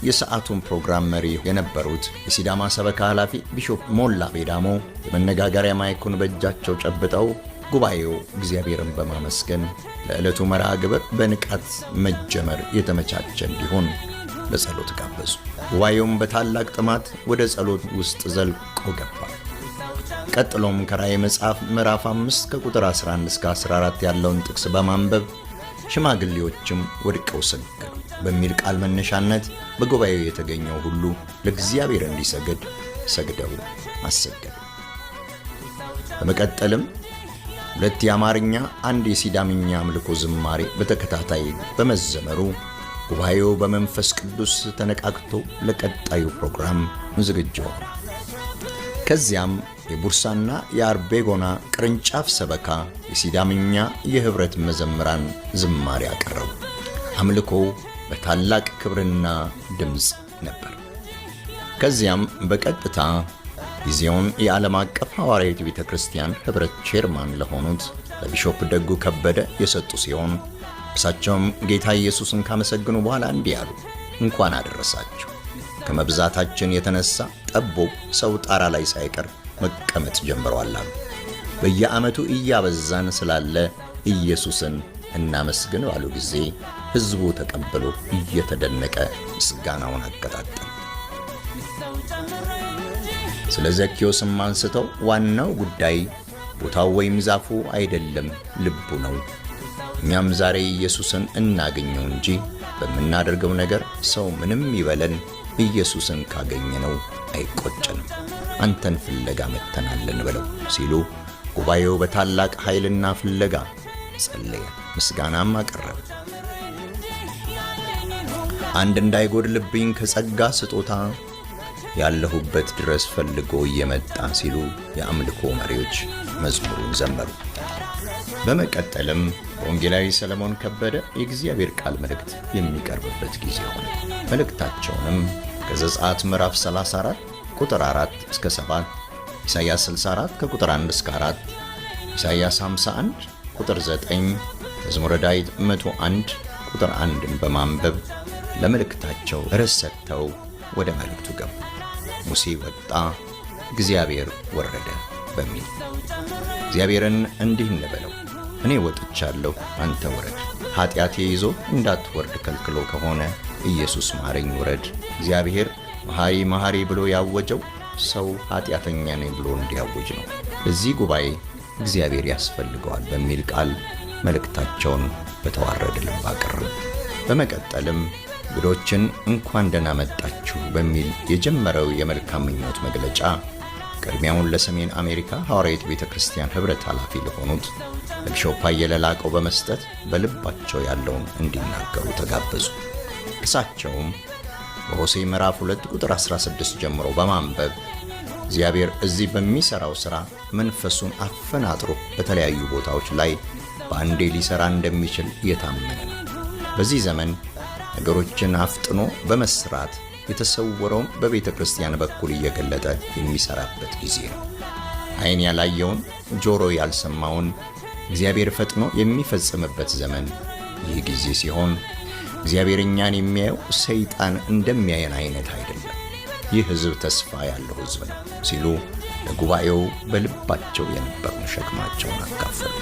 የሰዓቱን ፕሮግራም መሪ የነበሩት የሲዳማ ሰበካ ኃላፊ ቢሾፕ ሞላ ቤዳሞ የመነጋገሪያ ማይኩን በእጃቸው ጨብጠው ጉባኤው እግዚአብሔርን በማመስገን ለዕለቱ መርሃ ግብር በንቃት መጀመር የተመቻቸ እንዲሆን ለጸሎት ጋበዙ። ጉባኤውም በታላቅ ጥማት ወደ ጸሎት ውስጥ ዘልቆ ገባ። ቀጥሎም ከራእይ መጽሐፍ ምዕራፍ 5 ከቁጥር 11 እስከ 14 ያለውን ጥቅስ በማንበብ ሽማግሌዎችም ወድቀው ሰገዱ በሚል ቃል መነሻነት በጉባኤው የተገኘው ሁሉ ለእግዚአብሔር እንዲሰግድ ሰግደው አሰገዱ። በመቀጠልም 2 የአማርኛ 1 የሲዳምኛ አምልኮ ዝማሬ በተከታታይ በመዘመሩ ጉባኤው በመንፈስ ቅዱስ ተነቃቅቶ ለቀጣዩ ፕሮግራም ዝግጁ ሆነ። ከዚያም የቡርሳና የአርቤጎና ቅርንጫፍ ሰበካ የሲዳምኛ የህብረት መዘምራን ዝማሬ አቀረቡ። አምልኮው በታላቅ ክብርና ድምፅ ነበር። ከዚያም በቀጥታ ጊዜውን የዓለም አቀፍ ሐዋርያዊት ቤተ ክርስቲያን ህብረት ቼርማን ለሆኑት ለቢሾፕ ደጉ ከበደ የሰጡ ሲሆን እርሳቸውም ጌታ ኢየሱስን ካመሰግኑ በኋላ እንዲህ አሉ። እንኳን አደረሳችሁ። ከመብዛታችን የተነሳ ጠቦ ሰው ጣራ ላይ ሳይቀር መቀመጥ ጀምሯል አሉ። በየዓመቱ እያበዛን ስላለ ኢየሱስን እናመስግን ባሉ ጊዜ ሕዝቡ ተቀብሎ እየተደነቀ ምስጋናውን አቀጣጠለ። ስለ ዘኬዎስም አንስተው ዋናው ጉዳይ ቦታው ወይም ዛፉ አይደለም፣ ልቡ ነው። እኛም ዛሬ ኢየሱስን እናገኘው እንጂ በምናደርገው ነገር ሰው ምንም ይበለን ኢየሱስን ካገኘነው አይቆጨንም፣ አንተን ፍለጋ መተናለን ብለው ሲሉ ጉባኤው በታላቅ ኃይልና ፍለጋ ጸለየ፣ ምስጋናም አቀረበ። አንድ እንዳይጎድልብኝ ከጸጋ ስጦታ ያለሁበት ድረስ ፈልጎ እየመጣ ሲሉ የአምልኮ መሪዎች መዝሙሩን ዘመሩ። በመቀጠልም ወንጌላዊ ሰለሞን ከበደ የእግዚአብሔር ቃል መልእክት የሚቀርብበት ጊዜ ሆነ። መልእክታቸውንም ከዘጸአት ምዕራፍ 34 ቁጥር 4 እስከ 7፣ ኢሳይያስ 64 ከቁጥር 1 እስከ 4፣ ኢሳይያስ 51 ቁጥር 9፣ መዝሙረ ዳዊት 101 ቁጥር 1ን በማንበብ ለመልእክታቸው ርዕስ ሰጥተው ወደ መልእክቱ ገቡ። ሙሴ ወጣ፣ እግዚአብሔር ወረደ በሚል እግዚአብሔርን እንዲህ እንበለው፣ እኔ ወጥቻለሁ፣ አንተ ውረድ። ኃጢአቴ ይዞ እንዳትወርድ ከልክሎ ከሆነ ኢየሱስ ማረኝ ውረድ። እግዚአብሔር መሐሪ መሐሪ ብሎ ያወጀው ሰው ኃጢአተኛ ነኝ ብሎ እንዲያወጅ ነው። ለዚህ ጉባኤ እግዚአብሔር ያስፈልገዋል በሚል ቃል መልእክታቸውን በተዋረደ ልብ አቀረቡ። በመቀጠልም እንግዶችን እንኳን ደህና መጣችሁ በሚል የጀመረው የመልካም ምኞት መግለጫ ቅድሚያውን ለሰሜን አሜሪካ ሐዋርያዊት ቤተ ክርስቲያን ህብረት ኃላፊ ለሆኑት ለቢሾፕ አየለ ላቀው በመስጠት በልባቸው ያለውን እንዲናገሩ ተጋበዙ። እርሳቸውም በሆሴዕ ምዕራፍ 2 ቁጥር 16 ጀምሮ በማንበብ እግዚአብሔር እዚህ በሚሰራው ሥራ መንፈሱን አፈናጥሮ በተለያዩ ቦታዎች ላይ በአንዴ ሊሰራ እንደሚችል የታመነ ነው። በዚህ ዘመን ነገሮችን አፍጥኖ በመስራት የተሰወረውን በቤተ ክርስቲያን በኩል እየገለጠ የሚሰራበት ጊዜ ነው። ዓይን ያላየውን ጆሮ ያልሰማውን እግዚአብሔር ፈጥኖ የሚፈጽምበት ዘመን ይህ ጊዜ ሲሆን እግዚአብሔር እኛን የሚያየው ሰይጣን እንደሚያየን አይነት አይደለም። ይህ ሕዝብ ተስፋ ያለው ሕዝብ ነው ሲሉ ለጉባኤው በልባቸው የነበረውን ሸክማቸውን አካፈሉ።